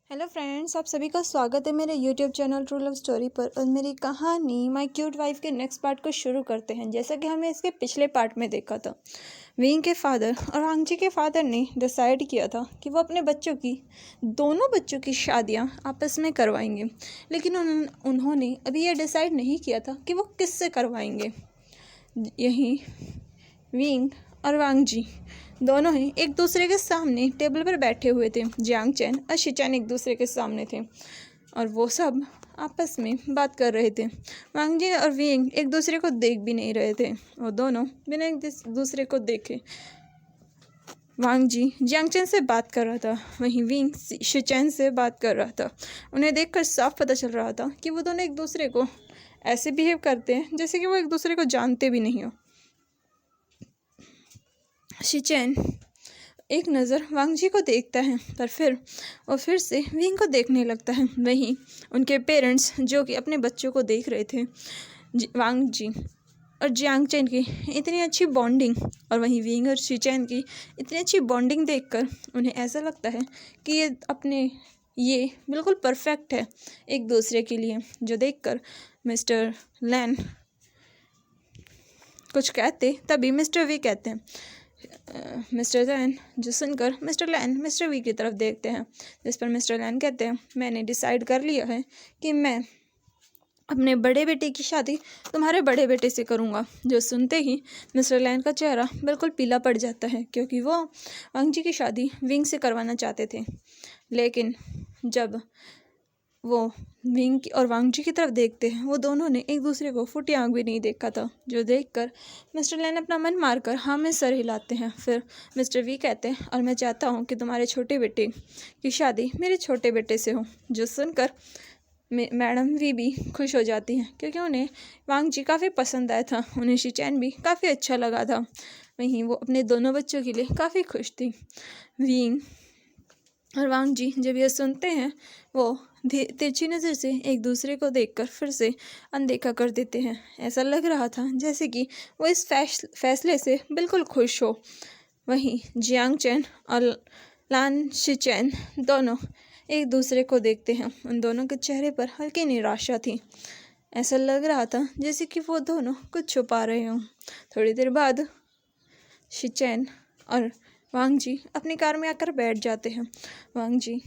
Hello friends, आप सभी का स्वागत है मेरे YouTube channel true love story पर। और मेरी कहानी माय क्यूट वाइफ के नेक्स्ट पार्ट को शुरू करते हैं। जैसा कि हमें इसके पिछले पार्ट में देखा था, विंग के फादर और आंची के फादर ने डिसाइड किया था कि वो अपने दोनों बच्चों की शादियां आपस में करवाएंगे। लेकिन उन्होंने अभी ये डिसाइड नहीं किया था कि वो किससे करवाएंगे। यहीं विंग और वांग जी दोनों ही एक दूसरे के सामने टेबल पर बैठे हुए थे। जियांग चैन और शिचैन एक दूसरे के सामने थे और वो सब आपस में बात कर रहे थे। वांग जी और विंग एक दूसरे को देख भी नहीं रहे थे और दोनों बिना एक दूसरे को देखे वांग जी जियांग चैन से बात कर रहा था, वहीं विंग शिचैन से बात कर रहा था। उन्हें देखकर साफ पता चल रहा था कि वो दोनों एक दूसरे को ऐसे बिहेव करते हैं जैसे कि वो एक दूसरे को जानते भी नहीं हो। शिचैन एक नज़र वांग जी को देखता है पर फिर से विंग को देखने लगता है। वहीं उनके पेरेंट्स जो कि अपने बच्चों को देख रहे थे, वांग जी और जियांग चैन की इतनी अच्छी बॉन्डिंग और वहीं विंग और शिचैन की इतनी अच्छी बॉन्डिंग देखकर उन्हें ऐसा लगता है कि ये बिल्कुल परफेक्ट है एक दूसरे के लिए। जो देखकर मिस्टर लैन कुछ कहते तभी मिस्टर वी कहते हैं, मिस्टर लैन जो सुनकर मिस्टर लैन मिस्टर वी की तरफ देखते हैं, जिस पर मिस्टर लैन कहते हैं, मैंने डिसाइड कर लिया है कि मैं अपने बड़े बेटे की शादी तुम्हारे बड़े बेटे से करूँगा। जो सुनते ही मिस्टर लैन का चेहरा बिल्कुल पीला पड़ जाता है क्योंकि वो वांग जी की शादी विंग से करवाना चाहते थे। लेकिन जब वो विंग और वांग जी की तरफ देखते हैं, वो दोनों ने एक दूसरे को फुटी आंख भी नहीं देखा था। जो देखकर मिस्टर लैन अपना मन मारकर हाँ में सर हिलाते हैं। फिर मिस्टर वी कहते हैं, और मैं चाहता हूँ कि तुम्हारे छोटे बेटे की शादी मेरे छोटे बेटे से हो। जो सुनकर मैडम वी भी खुश हो जाती हैं क्योंकि उन्हें वांग जी काफ़ी पसंद आया था, उन्हें शिचैन भी काफ़ी अच्छा लगा था। वहीं वो अपने दोनों बच्चों के लिए काफ़ी खुश थी। विंग और वांग जी जब ये सुनते हैं, वो तिरछी नज़र से एक दूसरे को देखकर फिर से अनदेखा कर देते हैं। ऐसा लग रहा था जैसे कि वो इस फैसले से बिल्कुल खुश हो। वहीं जियांग चैन और लान शिचैन दोनों एक दूसरे को देखते हैं। उन दोनों के चेहरे पर हल्की निराशा थी। ऐसा लग रहा था जैसे कि वो दोनों कुछ छुपा रहे हों। थोड़ी देर बाद शिचैन और वांग जी अपनी कार में आकर बैठ जाते हैं। वांग जी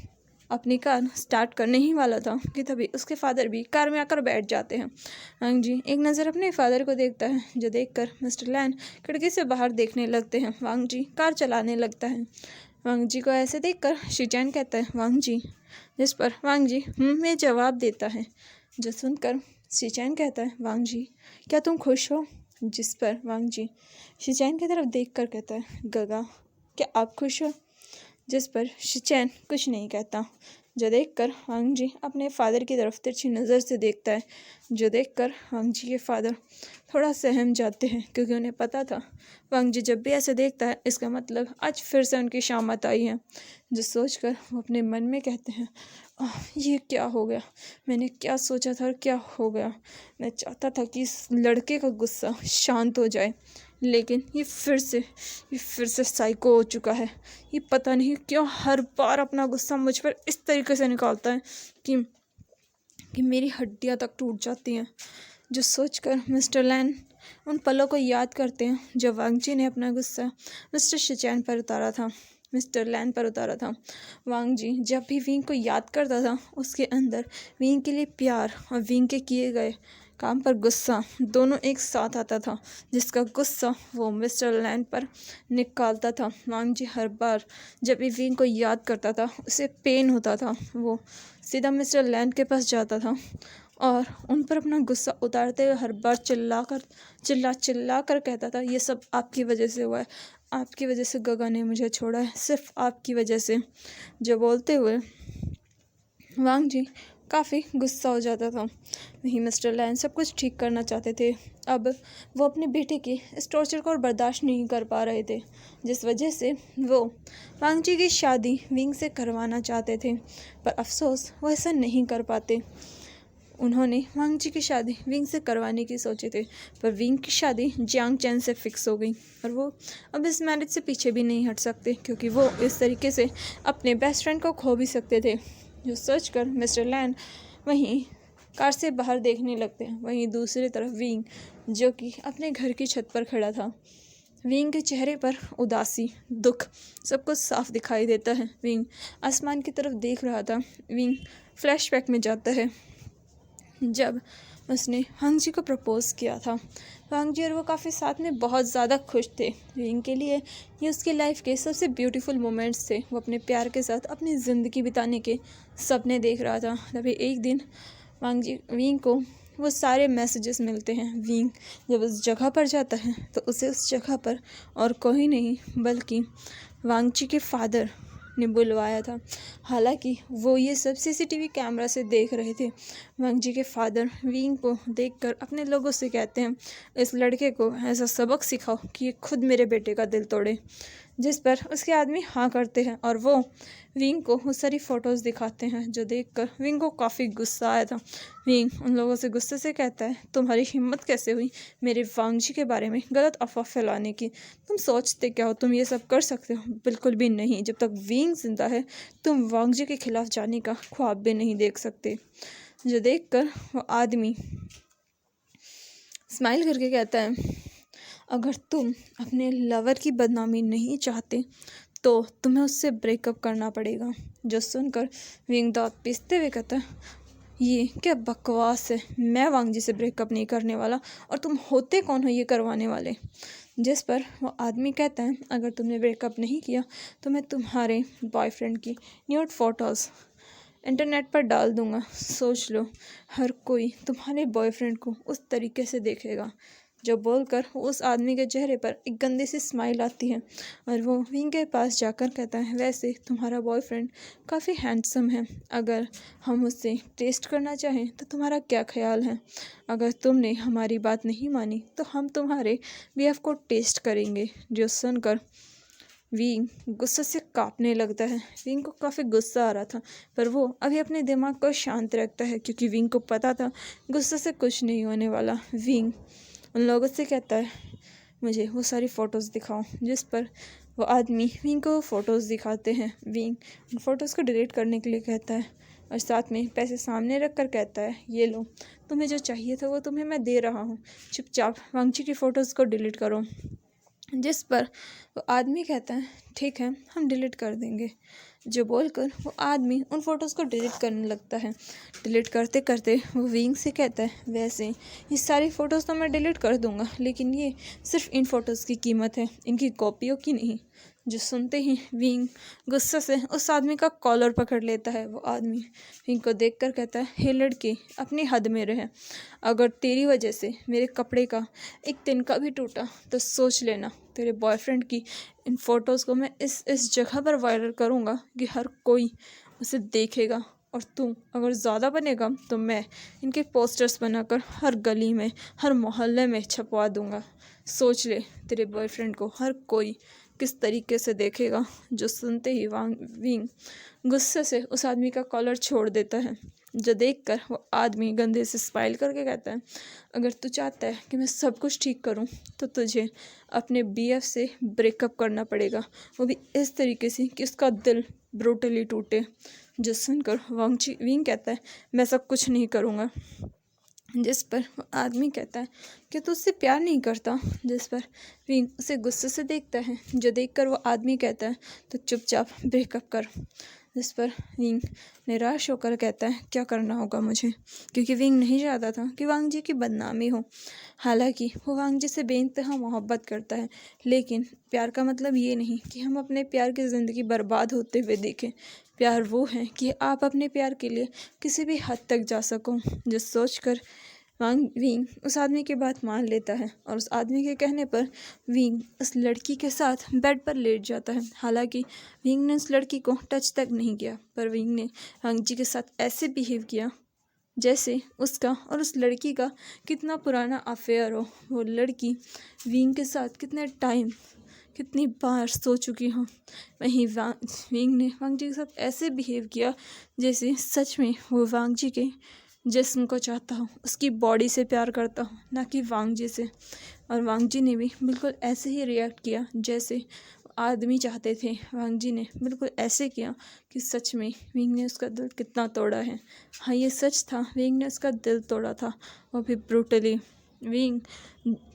अपनी कार स्टार्ट करने ही वाला था कि तभी उसके फादर भी कार में आकर बैठ जाते हैं। वांग जी एक नज़र अपने फादर को देखता है, जो देखकर मिस्टर लैन खिड़की से बाहर देखने लगते हैं। वांग जी कार चलाने लगता है। वांग जी को ऐसे देखकर शिचैन कहता है, वांग जी, जिस पर वांग जी में जवाब देता है। जो सुनकर शिचैन कहता है, वांग जी क्या तुम खुश हो? जिस पर वांग जी शिचैन की तरफ देखकर कहता है, गगा क्या आप खुश हो? जिस पर शिचैन कुछ नहीं कहता। जो देखकर वांग जी अपने फादर की तरफ तिरछी नज़र से देखता है। जो देखकर वांग जी के फादर थोड़ा सहम जाते हैं क्योंकि उन्हें पता था वांग जी जब भी ऐसे देखता है इसका मतलब आज फिर से उनकी शामत आई है। जो सोचकर वो अपने मन में कहते हैं, ये क्या हो गया? मैंने क्या सोचा था और क्या हो गया? मैं चाहता था कि इस लड़के का गुस्सा शांत हो जाए, लेकिन ये फिर से साइको हो चुका है। ये पता नहीं क्यों हर बार अपना गुस्सा मुझ पर इस तरीके से निकालता है कि मेरी हड्डियां तक टूट जाती हैं। जो सोचकर मिस्टर लैन उन पलों को याद करते हैं जब वांग जी ने अपना गुस्सा मिस्टर लैन पर उतारा था। वांग जी जब भी विंग को याद करता था, उसके अंदर विंग के लिए प्यार और विंग के किए गए काम पर गुस्सा दोनों एक साथ आता था, जिसका गुस्सा वो मिस्टर लैन पर निकालता था। वांग जी हर बार जब भी विंग को याद करता था, उसे पेन होता था, वो सीधा मिस्टर लैन के पास जाता था और उन पर अपना गुस्सा उतारते हुए हर बार चिल्ला कर कहता था, ये सब आपकी वजह से हुआ है, आपकी वजह से गगा ने मुझे छोड़ा है, सिर्फ आपकी वजह से। जो बोलते हुए वांग जी काफ़ी गुस्सा हो जाता था। वहीं मिस्टर लैन सब कुछ ठीक करना चाहते थे। अब वो अपने बेटे के इस टॉर्चर को और बर्दाश्त नहीं कर पा रहे थे, जिस वजह से वो वांग जी की शादी विंग से करवाना चाहते थे, पर अफसोस वो ऐसा नहीं कर पाते। उन्होंने वांग जी की शादी विंग से करवाने की सोचे थे, पर विंग की शादी जियांग चैन से फिक्स हो गई और वो अब इस मैरिज से पीछे भी नहीं हट सकते क्योंकि वो इस तरीके से अपने बेस्ट फ्रेंड को खो भी सकते थे। जो सोचकर मिस्टर लैन वहीं कार से बाहर देखने लगते हैं। वहीं दूसरी तरफ विंग जो कि अपने घर की छत पर खड़ा था, विंग के चेहरे पर उदासी, दुख सब कुछ साफ दिखाई देता है। विंग आसमान की तरफ देख रहा था। विंग फ्लैशबैक में जाता है जब उसने वांग जी को प्रपोज़ किया था। वांग जी और वो काफ़ी साथ में बहुत ज़्यादा खुश थे। विंग के लिए ये उसकी लाइफ के सबसे ब्यूटीफुल मोमेंट्स थे। वो अपने प्यार के साथ अपनी ज़िंदगी बिताने के सपने देख रहा था। तभी एक दिन विंग को वो सारे मैसेजेस मिलते हैं। विंग जब उस जगह पर जाता है तो उसे उस जगह पर और कोई नहीं बल्कि वांग जी के फादर ने बुलवाया था। हालांकि वो ये सब सीसीटीवी कैमरा से देख रहे थे। वांग जी के फादर विंग को देखकर अपने लोगों से कहते हैं, इस लड़के को ऐसा सबक सिखाओ कि ये खुद मेरे बेटे का दिल तोड़े। जिस पर उसके आदमी हाँ करते हैं और वो विंग को वो सारी फ़ोटोज़ दिखाते हैं, जो देखकर विंग को काफ़ी गुस्सा आया था। विंग उन लोगों से गुस्से से कहता है, तुम्हारी हिम्मत कैसे हुई मेरे वांग जी के बारे में गलत अफवाह फैलाने की? तुम सोचते क्या हो तुम ये सब कर सकते हो? बिल्कुल भी नहीं। जब तक विंग जिंदा है तुम वांग जी के खिलाफ जाने का ख्वाब भी नहीं देख सकते। जो देखकर वो आदमी स्माइल करके कहता है, अगर तुम अपने लवर की बदनामी नहीं चाहते तो तुम्हें उससे ब्रेकअप करना पड़ेगा। जो सुनकर विंग दांत पीसते हुए कहता है, ये क्या बकवास है, मैं वांग जी से ब्रेकअप नहीं करने वाला और तुम होते कौन हो ये करवाने वाले? जिस पर वो आदमी कहता है, अगर तुमने ब्रेकअप नहीं किया तो मैं तुम्हारे बॉयफ्रेंड की न्यूड फोटोज़ इंटरनेट पर डाल दूंगा। सोच लो, हर कोई तुम्हारे बॉयफ्रेंड को उस तरीके से देखेगा। जो बोलकर उस आदमी के चेहरे पर एक गंदी सी स्माइल आती है और वो विंग के पास जाकर कहता है, वैसे तुम्हारा बॉयफ्रेंड काफ़ी हैंडसम है, अगर हम उससे टेस्ट करना चाहें तो तुम्हारा क्या ख्याल है? अगर तुमने हमारी बात नहीं मानी तो हम तुम्हारे बीएफ को टेस्ट करेंगे। जो सुनकर विंग गुस्से से कांपने लगता है। विंग को काफ़ी गुस्सा आ रहा था पर वो अभी अपने दिमाग को शांत रखता है क्योंकि विंग को पता था गुस्से से कुछ नहीं होने वाला। विंग उन लोगों से कहता है, मुझे वो सारी फ़ोटोज़ दिखाओ। जिस पर वो आदमी विंग को फ़ोटोज़ दिखाते हैं। विंग उन फ़ोटोज़ को डिलीट करने के लिए कहता है और साथ में पैसे सामने रख कर कहता है, ये लो, तुम्हें जो चाहिए था वो तुम्हें मैं दे रहा हूँ, चुपचाप वांग जी की फ़ोटोज़ को डिलीट करो। जिस पर वो आदमी कहता है, ठीक है हम डिलीट कर देंगे। जो बोलकर वो आदमी उन फ़ोटोज़ को डिलीट करने लगता है। डिलीट करते करते वो विंग से कहता है, वैसे ये सारी फ़ोटोज़ तो मैं डिलीट कर दूंगा लेकिन ये सिर्फ इन फ़ोटोज़ की कीमत है, इनकी कॉपियों की नहीं। जो सुनते ही विंग गुस्से से उस आदमी का कॉलर पकड़ लेता है। वो आदमी विंग को देखकर कहता है, हे लड़के, अपनी हद में रहे। अगर तेरी वजह से मेरे कपड़े का एक तिनका भी टूटा तो सोच लेना, तेरे बॉयफ्रेंड की इन फ़ोटोज़ को मैं इस जगह पर वायरल करूँगा कि हर कोई उसे देखेगा और तू अगर ज़्यादा बनेगा तो मैं इनके पोस्टर्स बनाकर हर गली में, हर मोहल्ले में छपवा दूँगा। सोच ले, तेरे बॉयफ्रेंड को हर कोई किस तरीके से देखेगा। जो सुनते ही विंग गुस्से से उस आदमी का कॉलर छोड़ देता है। जो देखकर वो आदमी गंदे से स्माइल करके कहता है, अगर तू चाहता है कि मैं सब कुछ ठीक करूं तो तुझे अपने बीएफ से ब्रेकअप करना पड़ेगा, वो भी इस तरीके से कि उसका दिल ब्रूटली टूटे। जो सुनकर विंग कहता है, मैं सब कुछ नहीं करूँगा। जिस पर वो आदमी कहता है कि तू उससे प्यार नहीं करता। जिस पर विंग उसे गुस्से से देखता है। जो देखकर वो आदमी कहता है, तो चुपचाप ब्रेकअप कर। जिस पर विंग निराश होकर कहता है, क्या करना होगा मुझे? क्योंकि विंग नहीं चाहता था कि वांग जी की बदनामी हो। हालांकि वो वांग जी से बेइंतहा मोहब्बत करता है, लेकिन प्यार का मतलब ये नहीं कि हम अपने प्यार की ज़िंदगी बर्बाद होते हुए देखें। प्यार वो है कि आप अपने प्यार के लिए किसी भी हद तक जा सको। जो सोचकर विंग उस आदमी की बात मान लेता है और उस आदमी के कहने पर विंग उस लड़की के साथ बेड पर लेट जाता है। हालांकि विंग ने उस लड़की को टच तक नहीं किया, पर विंग ने वांग जी के साथ ऐसे बिहेव किया जैसे उसका और उस लड़की का कितना पुराना अफेयर हो। वो लड़की विंग के साथ कितनी बार सो चुकी हो। वहीं विंग ने वांग जी के साथ ऐसे बिहेव किया जैसे सच में वो वांग जी के जिस्म को चाहता हो, उसकी बॉडी से प्यार करता हो, ना कि वांग जी से। और वांग जी ने भी बिल्कुल ऐसे ही रिएक्ट किया जैसे आदमी चाहते थे, वांग जी ने बिल्कुल ऐसे किया कि सच में विंग ने उसका दिल कितना तोड़ा है। हाँ, ये सच था, विंग ने उसका दिल तोड़ा था, वो भी ब्रूटली। विंग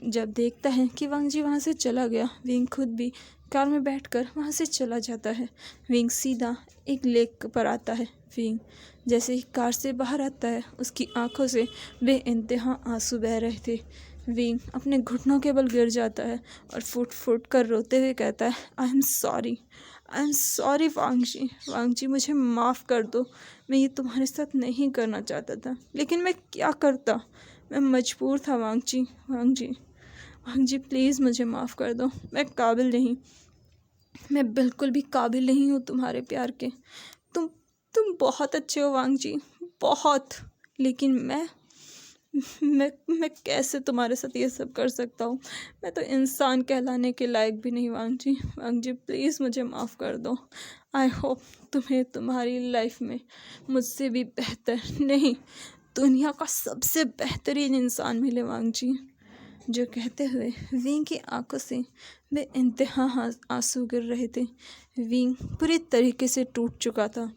जब देखता है कि वांग जी वहाँ से चला गया, विंग खुद भी कार में बैठकर वहाँ से चला जाता है। विंग सीधा एक लेक पर आता है। विंग जैसे ही कार से बाहर आता है, उसकी आंखों से बेइंतहा आंसू बह रहे थे। विंग अपने घुटनों के बल गिर जाता है और फुट फुट कर रोते हुए कहता है, आई एम सॉरी वांग जी मुझे माफ़ कर दो। मैं ये तुम्हारे साथ नहीं करना चाहता था, लेकिन मैं क्या करता, मैं मजबूर था वांग जी प्लीज़ मुझे माफ़ कर दो। मैं बिल्कुल भी काबिल नहीं हूँ तुम्हारे प्यार के। तुम बहुत अच्छे हो वांग जी, बहुत। लेकिन मैं कैसे तुम्हारे साथ ये सब कर सकता हूँ? मैं तो इंसान कहलाने के लायक भी नहीं वांग जी प्लीज़ मुझे माफ़ कर दो। आई होप तुम्हें तुम्हारी लाइफ में मुझसे भी बेहतर नहीं, दुनिया का सबसे बेहतरीन इंसान मिले वांग जी। जो कहते हुए विंग की आंखों से बेइंतहा आंसू गिर रहे थे। विंग पूरी तरीके से टूट चुका था।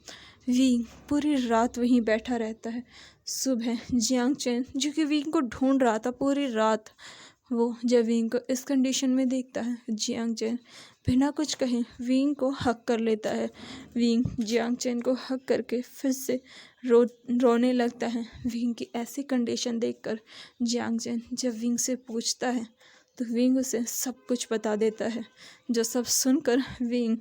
विंग पूरी रात वहीं बैठा रहता है। सुबह जियांग चैन, जो कि विंग को ढूंढ रहा था पूरी रात, वो जब विंग को इस कंडीशन में देखता है, जियांग चैन बिना कुछ कहे विंग को हक कर लेता है। विंग जियांग चैन को हक करके फिर से रोने लगता है। विंग की ऐसी कंडीशन देखकर जियांग चैन जब विंग से पूछता है तो विंग उसे सब कुछ बता देता है। जो सब सुनकर विंग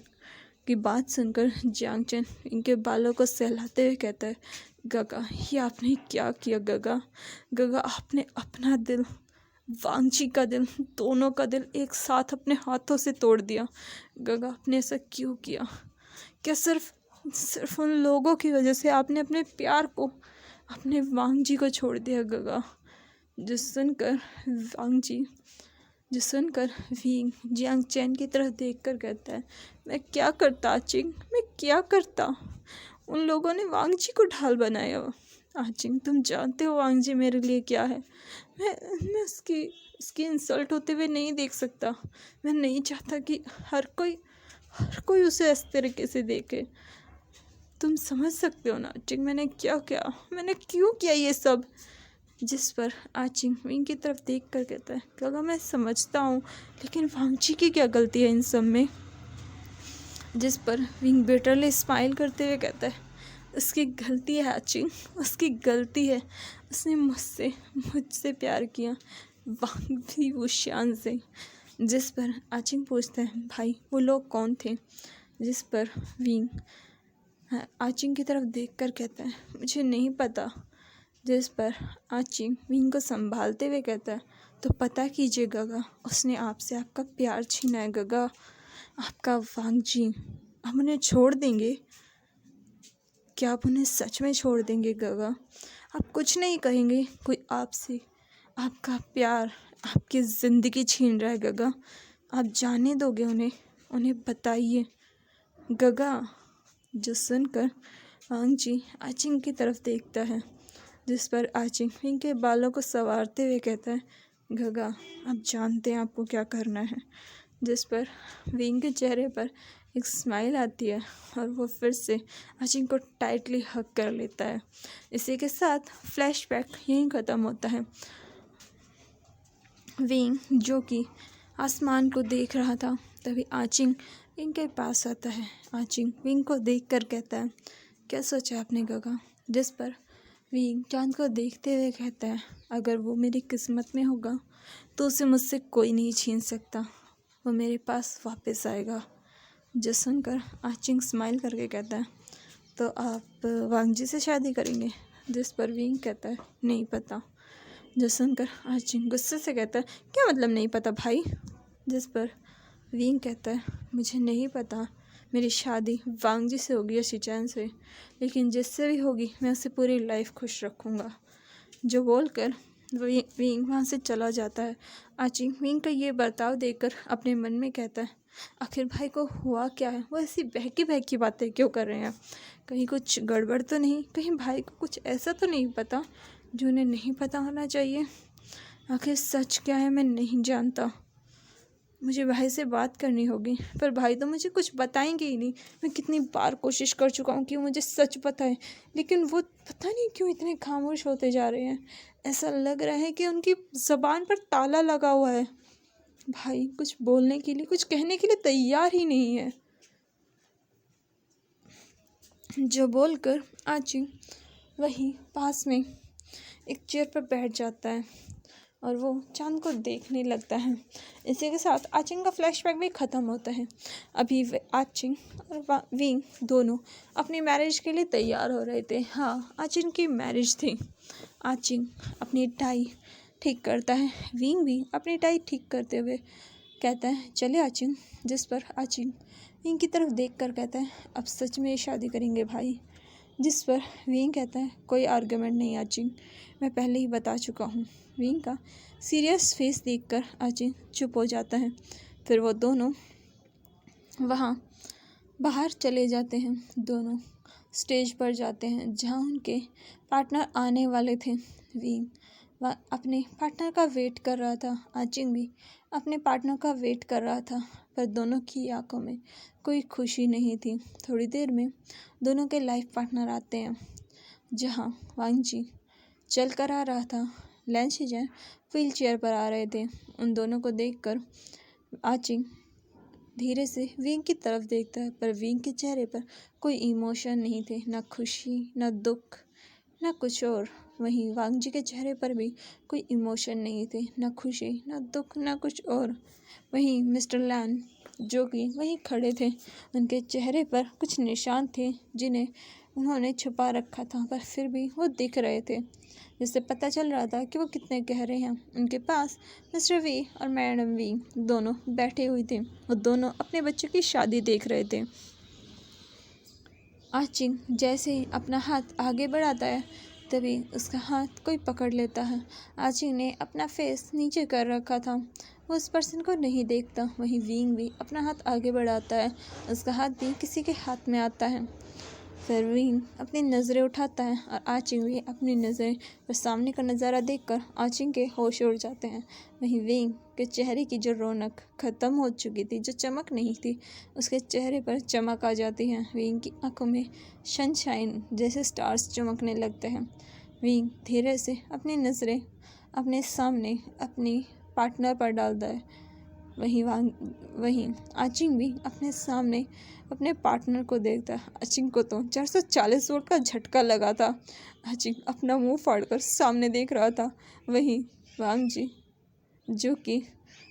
की बात सुनकर जियांग चैन इनके बालों को सहलाते हुए कहता है, गगा ये आपने क्या किया गगा आपने अपना दिल, वांग जी का दिल, दोनों का दिल एक साथ अपने हाथों से तोड़ दिया। गगा आपने ऐसा क्यों किया? क्या सिर्फ उन लोगों की वजह से आपने अपने प्यार को, अपने वांग जी को छोड़ दिया गगा? जो सुनकर विंग जियांग चैन की तरफ देखकर कहता है, मैं क्या करता आचिंग, मैं क्या करता? उन लोगों ने वांग जी को ढाल बनाया। आचिंग तुम जानते हो वांग जी मेरे लिए क्या है। मैं उसकी इंसल्ट होते हुए नहीं देख सकता। मैं नहीं चाहता कि हर कोई उसे इस तरीके से देखे। तुम समझ सकते हो ना आचिंग मैंने क्या किया, मैंने क्यों किया ये सब? जिस पर आचिंग विंग की तरफ देख कर कहता है, गगा मैं समझता हूँ, लेकिन वांग जी की क्या गलती है इन सब में? जिस पर विंग बिटरली स्माइल करते हुए कहता है, उसकी गलती है आचिंग, उसकी गलती है। उसने मुझसे प्यार किया, वांग भी वुशियान से। जिस पर आचिंग पूछता है, भाई वो लोग कौन थे? जिस पर विंग आचिंग की तरफ देखकर कहता है, मुझे नहीं पता। जिस पर आचिंग विंग को संभालते हुए कहता है, तो पता कीजिए गगा, उसने आपसे आपका प्यार छीना है गगा, आपका वांग जी। आप उन्हें छोड़ देंगे? क्या आप उन्हें सच में छोड़ देंगे गगा? आप कुछ नहीं कहेंगे? कोई आपसे आपका प्यार, आपकी ज़िंदगी छीन रहा है गगा, आप जाने दोगे उन्हें बताइए गगा। जो सुनकर वांग जी आचिंग की तरफ देखता है। जिस पर आचिंग विंग के बालों को संवारते हुए कहता है, गगा आप जानते हैं आपको क्या करना है। जिस पर विंग के चेहरे पर एक स्माइल आती है और वो फिर से आचिंग को टाइटली हग कर लेता है। इसी के साथ फ्लैशबैक यहीं ख़त्म होता है। विंग जो कि आसमान को देख रहा था, तभी आचिंग विंग के पास आता है। आचिंग विंग को देखकर कहता है, क्या सोचा आपने गगा? जिस पर विंग चांद को देखते हुए कहता है, अगर वो मेरी किस्मत में होगा तो उसे मुझसे कोई नहीं छीन सकता, वो मेरे पास वापस आएगा। जो सुनकर आचिंग स्माइल करके कहता है, तो आप वांग जी से शादी करेंगे? जिस पर विंग कहता है, नहीं पता। जो सुनकर आचिंग गुस्से से कहता है, क्या मतलब नहीं पता भाई? जिस पर विंग कहता है, मुझे नहीं पता, मेरी शादी वांग जी से होगी या शिचैन से, लेकिन जिससे भी होगी मैं उसे पूरी लाइफ खुश रखूँगा। जो बोलकर विंग वहाँ से चला जाता है। आचिंग विंग का ये बर्ताव देखकर अपने मन में कहता है, आखिर भाई को हुआ क्या है? वो ऐसी बहकी बातें क्यों कर रहे हैं? कहीं कुछ गड़बड़ तो नहीं? कहीं भाई को कुछ ऐसा तो नहीं पता जो उन्हें नहीं पता होना चाहिए? आखिर सच क्या है मैं नहीं जानता। मुझे भाई से बात करनी होगी, पर भाई तो मुझे कुछ बताएंगे ही नहीं। मैं कितनी बार कोशिश कर चुका हूँ कि वो मुझे सच बताए, लेकिन वो पता नहीं क्यों इतने खामोश होते जा रहे हैं। ऐसा लग रहा है कि उनकी ज़बान पर ताला लगा हुआ है। भाई कुछ बोलने के लिए, कुछ कहने के लिए तैयार ही नहीं है। जो बोलकर आचिंग वहीं पास में एक चेयर पर बैठ जाता है और वो चांद को देखने लगता है। इसी के साथ आचिंग का फ्लैशबैक भी ख़त्म होता है। अभी आचिंग और विंग दोनों अपनी मैरिज के लिए तैयार हो रहे थे। हाँ, आचिंग की मैरिज थी। आचिंग अपनी टाई ठीक करता है, विंग भी अपनी टाई ठीक करते हुए कहता है चले आचिंग, जिस पर आचिंग विंग की तरफ देखकर कहता है अब सच में शादी करेंगे भाई। जिस पर विंग कहता है कोई आर्गुमेंट नहीं आचिंग, मैं पहले ही बता चुका हूँ। विंग का सीरियस फेस देखकर आचिंग चुप हो जाता है। फिर वो दोनों वहाँ बाहर चले जाते हैं। दोनों स्टेज पर जाते हैं जहाँ उनके पार्टनर आने वाले थे। विंग वह अपने पार्टनर का वेट कर रहा था, आचिंग भी अपने पार्टनर का वेट कर रहा था, पर दोनों की आंखों में कोई खुशी नहीं थी। थोड़ी देर में दोनों के लाइफ पार्टनर आते हैं। जहाँ वांग जी चल कर आ रहा था, लैन शीजन व्हील चेयर पर आ रहे थे। उन दोनों को देखकर आचिंग धीरे से विंग की तरफ देखता है, पर विंग के चेहरे पर कोई इमोशन नहीं थे, न खुशी न दुख न कुछ और। वहीं वांग जी के चेहरे पर भी कोई इमोशन नहीं थे, न खुशी न दुख न कुछ और। वहीं मिस्टर लैन जो कि वहीं खड़े थे, उनके चेहरे पर कुछ निशान थे जिन्हें उन्होंने छुपा रखा था, पर फिर भी वो दिख रहे थे, जिससे पता चल रहा था कि वो कितने गहरे हैं। उनके पास मिस्टर वी और मैडम वी दोनों बैठे हुए थे। वो दोनों अपने बच्चे की शादी देख रहे थे। आचिंग जैसे ही अपना हाथ आगे बढ़ाता है, तभी उसका हाथ कोई पकड़ लेता है। आचिंग ने अपना फेस नीचे कर रखा था, वो उस पर्सन को नहीं देखता। वहीं विंग भी अपना हाथ आगे बढ़ाता है, उसका हाथ भी किसी के हाथ में आता है। फिर विंग अपनी नज़रें उठाता है और आचिंग भी अपनी नज़रें पर सामने का नज़ारा देखकर आचिंग के होश उड़ जाते हैं। वहीं विंग के चेहरे की जो रौनक ख़त्म हो चुकी थी, जो चमक नहीं थी, उसके चेहरे पर चमक आ जाती है। विंग की आंखों में सनशाइन जैसे स्टार्स चमकने लगते हैं। विंग धीरे से अपनी नज़रें अपने सामने अपनी पार्टनर पर डालता है। वहीं आचिंग भी अपने सामने अपने पार्टनर को देखता है। आचिंग को तो 440 वोल्ट का झटका लगा था। आचिंग अपना मुंह फाड़कर सामने देख रहा था। वहीं वांग जी जो कि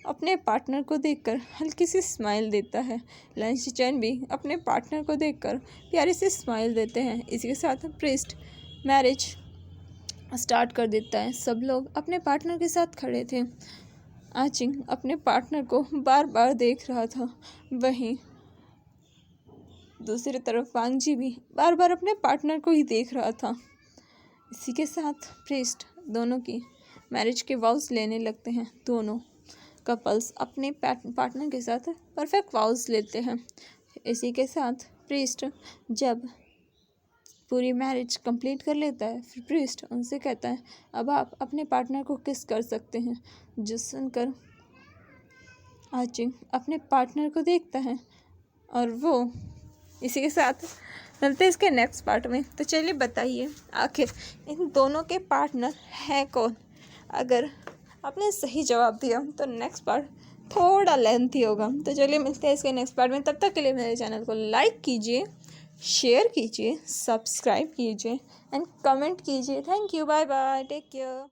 अपने पार्टनर को देखकर हल्की सी स्माइल देता है। लैन शीजन भी अपने पार्टनर को देखकर प्यारी सी स्माइल देते हैं। इसी के साथ प्रीस्ट मैरिज स्टार्ट कर देता है। सब लोग अपने पार्टनर के साथ खड़े थे। आचिंग अपने पार्टनर को बार बार देख रहा था। वहीं दूसरी तरफ वांग जी भी बार बार अपने पार्टनर को ही देख रहा था। इसी के साथ प्रीस्ट दोनों की मैरिज के वाउस लेने लगते हैं। दोनों कपल्स अपने पार्टनर के साथ परफेक्ट वाउस लेते हैं। इसी के साथ प्रीस्ट जब पूरी मैरिज कंप्लीट कर लेता है, फिर प्रीस्ट उनसे कहता है अब आप अपने पार्टनर को किस कर सकते हैं। जो सुनकर आचिंग अपने पार्टनर को देखता है और वो इसी के साथ चलते हैं इसके नेक्स्ट पार्ट में। तो चलिए बताइए आखिर इन दोनों के पार्टनर हैं कौन। अगर आपने सही जवाब दिया तो नेक्स्ट पार्ट थोड़ा लेंथी होगा। तो चलिए मिलते हैं इसके नेक्स्ट पार्ट में। तब तक के लिए मेरे चैनल को लाइक कीजिए, शेयर कीजिए, सब्सक्राइब कीजिए एंड कमेंट कीजिए। Thank you, bye bye, take care.